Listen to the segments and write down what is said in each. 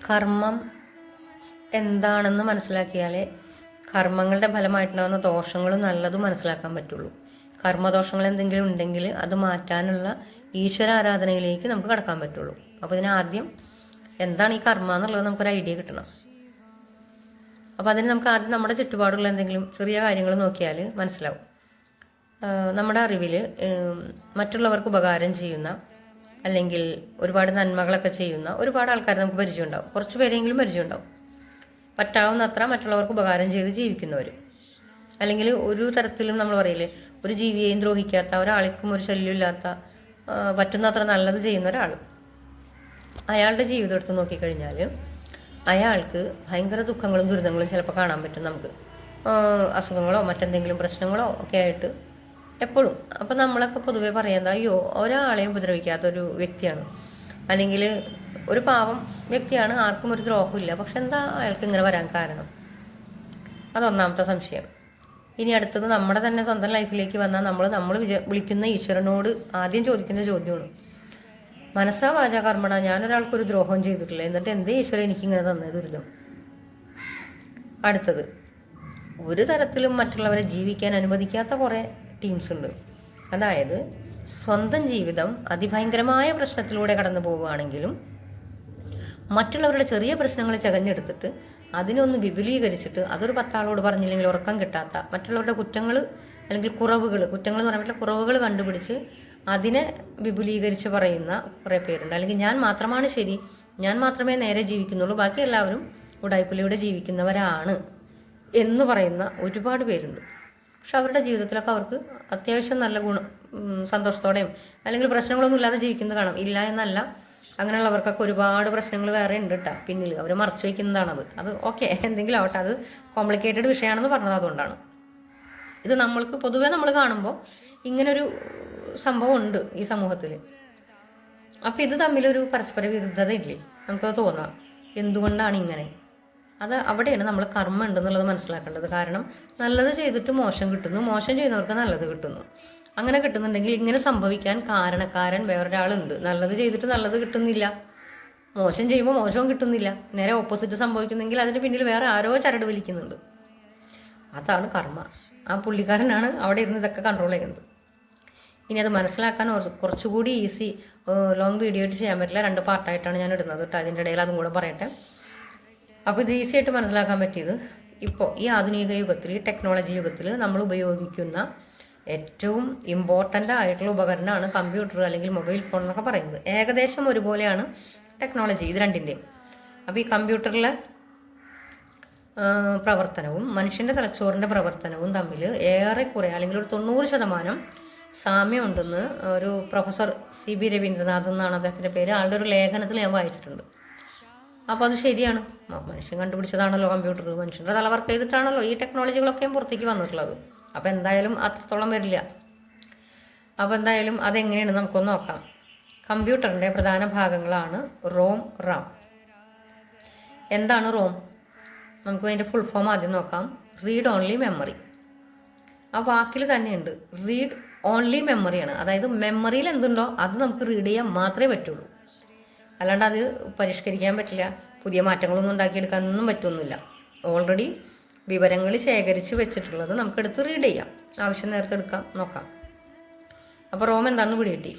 കർമ്മം എന്താണെന്ന് മനസ്സിലാക്കിയാലേ കർമ്മങ്ങളുടെ ഫലമായിട്ടുണ്ടാകുന്ന ദോഷങ്ങളും നല്ലതും മനസ്സിലാക്കാൻ പറ്റുള്ളൂ. കർമ്മദോഷങ്ങൾ എന്തെങ്കിലും ഉണ്ടെങ്കിൽ അത് മാറ്റാനുള്ള ഈശ്വര ആരാധനയിലേക്ക് നമുക്ക് കടക്കാൻ പറ്റുള്ളൂ. അപ്പോൾ ഇതിനാദ്യം എന്താണ് ഈ കർമ്മ എന്നുള്ളത് നമുക്കൊരു ഐഡിയ കിട്ടണം. അപ്പോൾ അതിന് നമുക്ക് ആദ്യം നമ്മുടെ ചുറ്റുപാടുള്ള എന്തെങ്കിലും ചെറിയ കാര്യങ്ങൾ നോക്കിയാൽ മനസ്സിലാവും. നമ്മുടെ അറിവിൽ മറ്റുള്ളവർക്ക് ഉപകാരം ചെയ്യുന്ന അല്ലെങ്കിൽ ഒരുപാട് നന്മകളൊക്കെ ചെയ്യുന്ന ഒരുപാട് ആൾക്കാർ നമുക്ക് പരിചയമുണ്ടാവും. കുറച്ച് പേരെങ്കിലും പരിചയമുണ്ടാവും. പറ്റാവുന്നത്ര മറ്റുള്ളവർക്ക് ഉപകാരം ചെയ്ത് ജീവിക്കുന്നവർ, അല്ലെങ്കിൽ ഒരു തരത്തിലും നമ്മൾ പറയില്ലേ, ഒരു ജീവിയെയും ദ്രോഹിക്കാത്ത, ഒരാൾക്കും ഒരു ശല്യമില്ലാത്ത, പറ്റുന്നത്ര നല്ലത് ചെയ്യുന്ന ഒരാൾ. അയാളുടെ ജീവിതം എടുത്ത് നോക്കിക്കഴിഞ്ഞാൽ അയാൾക്ക് ഭയങ്കര ദുഃഖങ്ങളും ദുരിതങ്ങളും ചിലപ്പോൾ കാണാൻ പറ്റും നമുക്ക്. അസുഖങ്ങളോ മറ്റെന്തെങ്കിലും പ്രശ്നങ്ങളോ ഒക്കെ ആയിട്ട് എപ്പോഴും. അപ്പം നമ്മളൊക്കെ പൊതുവെ പറയുന്നത് അയ്യോ ഒരാളെയും ഉപദ്രവിക്കാത്തൊരു വ്യക്തിയാണ്, അല്ലെങ്കിൽ ഒരു പാവം വ്യക്തിയാണ്, ആർക്കും ഒരു ദ്രോഹമില്ല, പക്ഷെ എന്താ അയാൾക്ക് ഇങ്ങനെ വരാൻ കാരണം? അതൊന്നാമത്തെ സംശയം. ഇനി അടുത്തത് നമ്മുടെ തന്നെ സ്വന്തം ലൈഫിലേക്ക് വന്നാൽ നമ്മൾ വിളിക്കുന്ന ഈശ്വരനോട് ആദ്യം ചോദിക്കുന്ന ചോദ്യമാണ്, മനസ്സാ വാച കർമ്മണ ഞാനൊരാൾക്കൊരു ദ്രോഹം ചെയ്തിട്ടില്ല, എന്നിട്ട് എന്തേ ഈശ്വരൻ എനിക്കിങ്ങനെ തന്നത് ദുരിതം? അടുത്തത്, ഒരു തരത്തിലും മറ്റുള്ളവരെ ജീവിക്കാൻ അനുവദിക്കാത്ത കുറേ ടീംസ് ഉണ്ട്. അതായത് സ്വന്തം ജീവിതം അതിഭയങ്കരമായ പ്രശ്നത്തിലൂടെ കടന്നു പോവുകയാണെങ്കിലും മറ്റുള്ളവരുടെ ചെറിയ പ്രശ്നങ്ങൾ ചകഞ്ഞെടുത്തിട്ട് അതിനൊന്ന് വിപുലീകരിച്ചിട്ട് അതൊരു 10 ആളോട് പറഞ്ഞില്ലെങ്കിൽ ഉറക്കം കിട്ടാത്ത, മറ്റുള്ളവരുടെ കുറ്റങ്ങൾ അല്ലെങ്കിൽ കുറ്റങ്ങൾ എന്ന് പറയാൻ കുറവുകൾ കണ്ടുപിടിച്ച് അതിനെ വിപുലീകരിച്ച് പറയുന്ന കുറേ പേരുണ്ട്. അല്ലെങ്കിൽ ഞാൻ മാത്രമാണ് ശരി, ഞാൻ മാത്രമേ നേരെ ജീവിക്കുന്നുള്ളൂ, ബാക്കി എല്ലാവരും ഉടായ്പുലിയുടെ ജീവിക്കുന്നവരാണ് എന്ന് പറയുന്ന ഒരുപാട് പേരുണ്ട്. പക്ഷെ അവരുടെ ജീവിതത്തിലൊക്കെ അവർക്ക് അത്യാവശ്യം നല്ല സന്തോഷത്തോടെയും അല്ലെങ്കിൽ പ്രശ്നങ്ങളൊന്നും ഇല്ലാതെ ജീവിക്കുന്നത് കാണാം. ഇല്ല എന്നല്ല, അങ്ങനെയുള്ളവർക്കൊക്കെ ഒരുപാട് പ്രശ്നങ്ങൾ വേറെ ഉണ്ട് കേട്ടോ പിന്നിൽ, അവർ മറച്ചു വയ്ക്കുന്നതാണത്. അത് ഓക്കെ, എന്തെങ്കിലും ആവട്ടെ, അത് കോംപ്ലിക്കേറ്റഡ് വിഷയമാണെന്ന് പറഞ്ഞത് അതുകൊണ്ടാണ്. ഇത് നമ്മൾക്ക് പൊതുവെ നമ്മൾ കാണുമ്പോൾ ഇങ്ങനൊരു സംഭവം ഉണ്ട് ഈ സമൂഹത്തിൽ. അപ്പം ഇത് തമ്മിലൊരു പരസ്പര വിരുദ്ധത ഇല്ലേ, നമുക്കത് തോന്നാം. എന്തുകൊണ്ടാണ് ഇങ്ങനെ? അത് അവിടെയാണ് നമ്മൾ കർമ്മ ഉണ്ടെന്നുള്ളത് മനസ്സിലാക്കേണ്ടത്. കാരണം നല്ലത് ചെയ്തിട്ട് മോശം കിട്ടുന്നു, മോശം ചെയ്യുന്നവർക്ക് നല്ലത് കിട്ടുന്നു. അങ്ങനെ കിട്ടുന്നുണ്ടെങ്കിൽ ഇങ്ങനെ സംഭവിക്കാൻ കാരണക്കാരൻ വേറൊരാളുണ്ട്. നല്ലത് ചെയ്തിട്ട് നല്ലത് കിട്ടുന്നില്ല, മോശം ചെയ്യുമ്പോൾ മോശവും കിട്ടുന്നില്ല, നേരെ ഓപ്പോസിറ്റ് സംഭവിക്കുന്നെങ്കിൽ അതിന് പിന്നിൽ വേറെ ആരോ ചരട് വലിക്കുന്നുണ്ട്. അതാണ് കർമ്മ. ആ പുള്ളിക്കാരനാണ് അവിടെ ഇരുന്ന് ഇതൊക്കെ കൺട്രോൾ ചെയ്യുന്നത്. ഇനി അത് മനസ്സിലാക്കാൻ കുറച്ചുകൂടി ഈസി, ലോങ് വീഡിയോ ആയിട്ട് ചെയ്യാൻ പറ്റില്ല, 2 പാർട്ടായിട്ടാണ് ഞാൻ ഇടുന്നത് കേട്ടോ. അതിൻ്റെ ഇടയിൽ അതും കൂടെ പറയട്ടെ. അപ്പോൾ ഇത് ഈസി ആയിട്ട് മനസ്സിലാക്കാൻ പറ്റിയത്, ഇപ്പോൾ ഈ ആധുനിക യുഗത്തിൽ, ഈ ടെക്നോളജി യുഗത്തിൽ നമ്മൾ ഉപയോഗിക്കുന്ന ഏറ്റവും ഇമ്പോർട്ടൻ്റ് ആയിട്ടുള്ള ഉപകരണമാണ് കമ്പ്യൂട്ടർ അല്ലെങ്കിൽ മൊബൈൽ ഫോൺ എന്നൊക്കെ പറയുന്നത്. ഏകദേശം ഒരുപോലെയാണ് ടെക്നോളജി ഇത് രണ്ടിൻ്റെയും. അപ്പോൾ ഈ കമ്പ്യൂട്ടറിലെ പ്രവർത്തനവും മനുഷ്യൻ്റെ തലച്ചോറിൻ്റെ പ്രവർത്തനവും തമ്മിൽ ഏറെക്കുറെ അല്ലെങ്കിൽ ഒരു 90% സാമ്യം ഉണ്ടെന്ന് ഒരു പ്രൊഫസർ CB രവീന്ദ്രനാഥ് എന്നാണ് അദ്ദേഹത്തിൻ്റെ പേര്, ആളുടെ ഒരു ലേഖനത്തിൽ ഞാൻ വായിച്ചിട്ടുണ്ട്. അപ്പോൾ അത് ശരിയാണ്. മനുഷ്യൻ കണ്ടുപിടിച്ചതാണല്ലോ കമ്പ്യൂട്ടർ, മനുഷ്യൻ്റെ തലവർക്ക് ചെയ്തിട്ടാണല്ലോ ഈ ടെക്നോളജികളൊക്കെയും പുറത്തേക്ക് വന്നിട്ടുള്ളത്. അപ്പോൾ എന്തായാലും അത്രത്തോളം വരില്ല. അപ്പോൾ എന്തായാലും അതെങ്ങനെയാണ് നമുക്കൊന്ന് നോക്കാം. കമ്പ്യൂട്ടറിൻ്റെ പ്രധാന ഭാഗങ്ങളാണ് റോം, റാം. എന്താണ് റോം? നമുക്ക് അതിൻ്റെ ഫുൾ ഫോം ആദ്യം നോക്കാം. Read only memory. ആ വാക്കിൽ തന്നെയുണ്ട്, റീഡ് ഓൺലി മെമ്മറിയാണ്. അതായത് മെമ്മറിയിൽ എന്തുണ്ടോ അത് നമുക്ക് റീഡ് ചെയ്യാൻ മാത്രമേ പറ്റുള്ളൂ, അല്ലാണ്ട് അത് പരിഷ്കരിക്കാൻ പറ്റില്ല, പുതിയ മാറ്റങ്ങളൊന്നും ഉണ്ടാക്കിയെടുക്കാനൊന്നും പറ്റുന്നില്ല. ഓൾറെഡി വിവരങ്ങൾ ശേഖരിച്ച് വെച്ചിട്ടുള്ളത് നമുക്കെടുത്ത് റീഡ് ചെയ്യാം, ആവശ്യം നേരത്തെ എടുക്കാം, നോക്കാം. അപ്പോൾ റോം എന്താണെന്ന് പിടികിട്ടി.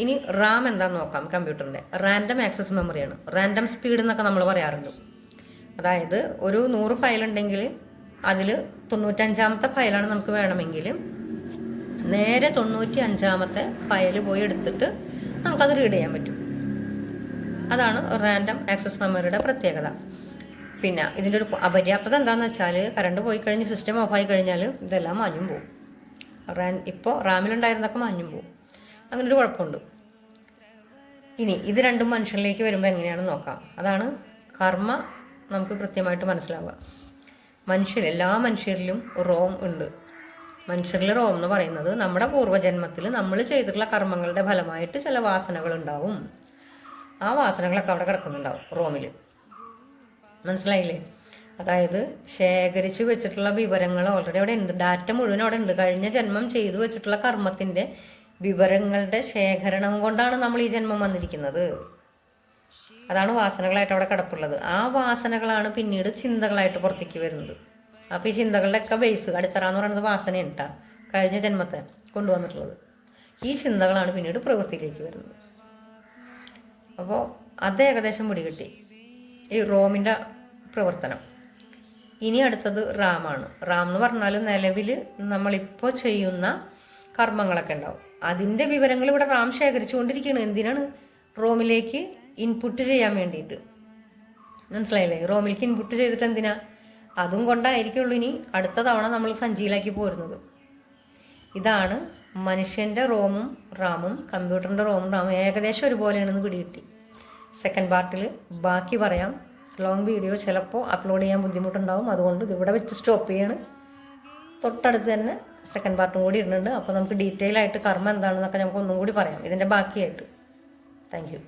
ഇനി റാം എന്താണെന്ന് നോക്കാം. കമ്പ്യൂട്ടറിൻ്റെ റാൻഡം ആക്സസ് മെമ്മറിയാണ്. റാൻഡം സ്പീഡ് എന്നൊക്കെ നമ്മൾ പറയാറുണ്ട്. അതായത് ഒരു 100 ഫയലുണ്ടെങ്കിൽ അതിൽ 95ാമത്തെ ഫയലാണ് നമുക്ക് വേണമെങ്കിൽ നേരെ 95ാമത്തെ ഫയൽ പോയി എടുത്തിട്ട് നമുക്കത് റീഡ് ചെയ്യാൻ പറ്റും. അതാണ് റാൻഡം ആക്സസ് മെമ്മറിയുടെ പ്രത്യേകത. പിന്നെ ഇതിൻ്റെ ഒരു അപര്യാപ്തത എന്താണെന്ന് വെച്ചാൽ, കറണ്ട് പോയി കഴിഞ്ഞ് സിസ്റ്റം ഓഫായി കഴിഞ്ഞാൽ ഇതെല്ലാം മാഞ്ഞും പോകും. ഇപ്പോൾ റാമിലുണ്ടായിരുന്നതൊക്കെ മാഞ്ഞും പോകും. അങ്ങനൊരു കുഴപ്പമുണ്ട്. ഇനി ഇത് രണ്ടും മനുഷ്യരിലേക്ക് വരുമ്പോൾ എങ്ങനെയാണെന്ന് നോക്കാം. അതാണ് കർമ്മ നമുക്ക് കൃത്യമായിട്ട് മനസ്സിലാവുക. എല്ലാ മനുഷ്യരിലും റോം ഉണ്ട്. മനുഷ്യരിൽ റോം എന്ന് പറയുന്നത് നമ്മുടെ പൂർവ്വജന്മത്തിൽ നമ്മൾ ചെയ്തിട്ടുള്ള കർമ്മങ്ങളുടെ ഫലമായിട്ട് ചില വാസനകൾ ഉണ്ടാവും. ആ വാസനകളൊക്കെ അവിടെ കിടക്കുന്നുണ്ടാവും റോമിൽ. മനസ്സിലായില്ലേ? അതായത് ശേഖരിച്ച് വെച്ചിട്ടുള്ള വിവരങ്ങൾ ഓൾറെഡി അവിടെ ഉണ്ട്, ഡാറ്റ മുഴുവൻ അവിടെ ഉണ്ട്. കഴിഞ്ഞ ജന്മം ചെയ്തു വെച്ചിട്ടുള്ള കർമ്മത്തിൻ്റെ വിവരങ്ങളുടെ ശേഖരണം കൊണ്ടാണ് നമ്മൾ ഈ ജന്മം വന്നിരിക്കുന്നത്. അതാണ് വാസനകളായിട്ട് അവിടെ കിടപ്പുള്ളത്. ആ വാസനകളാണ് പിന്നീട് ചിന്തകളായിട്ട് പുറത്തേക്ക് വരുന്നത്. അപ്പോൾ ഈ ചിന്തകളുടെയൊക്കെ ബേസ് അടിത്തറ എന്ന് പറയുന്നത് വാസനയാണ് കേട്ടോ, കഴിഞ്ഞ ജന്മത്തെ കൊണ്ടുവന്നിട്ടുള്ളത്. ഈ ചിന്തകളാണ് പിന്നീട് പ്രവൃത്തിയിലേക്ക് വരുന്നത്. അപ്പോൾ അത് ഏകദേശം പിടികിട്ടി ഈ റോമിൻ്റെ പ്രവർത്തനം. ഇനി അടുത്തത് റാമാണ്. റാം എന്ന് പറഞ്ഞാൽ നിലവിൽ നമ്മളിപ്പോൾ ചെയ്യുന്ന കർമ്മങ്ങളൊക്കെ ഉണ്ടാവും, അതിൻ്റെ വിവരങ്ങൾ ഇവിടെ റാം ശേഖരിച്ചുകൊണ്ടിരിക്കുകയാണ്. എന്തിനാണ്? റോമിലേക്ക് ഇൻപുട്ട് ചെയ്യാൻ വേണ്ടിയിട്ട്. മനസ്സിലായില്ലേ? റോമിലേക്ക് ഇൻപുട്ട് ചെയ്തിട്ട് എന്തിനാ? അതും കൊണ്ടായിരിക്കുള്ളൂ ഇനി അടുത്ത തവണ നമ്മൾ സഞ്ചിയിലാക്കി പോരുന്നത്. ഇതാണ് മനുഷ്യൻ്റെ റോമും റാമും കമ്പ്യൂട്ടറിൻ്റെ റോമും റാമും ഏകദേശം ഒരുപോലെയാണെന്ന് പിടികിട്ടി. സെക്കൻഡ് പാർട്ടിൽ ബാക്കി പറയാം. ലോങ് വീഡിയോ ചിലപ്പോൾ അപ്ലോഡ് ചെയ്യാൻ ബുദ്ധിമുട്ടുണ്ടാവും, അതുകൊണ്ട് ഇതിവിടെ വെച്ച് സ്റ്റോപ്പ് ചെയ്യാണ്. തൊട്ടടുത്ത് തന്നെ സെക്കൻഡ് പാർട്ടും കൂടി ഇടുന്നുണ്ട്. അപ്പോൾ നമുക്ക് ഡീറ്റെയിൽ ആയിട്ട് കർമ്മം എന്താണെന്നൊക്കെ നമുക്ക് ഒന്നും കൂടി പറയാം ഇതിൻ്റെ ബാക്കിയായിട്ട്. Thank you.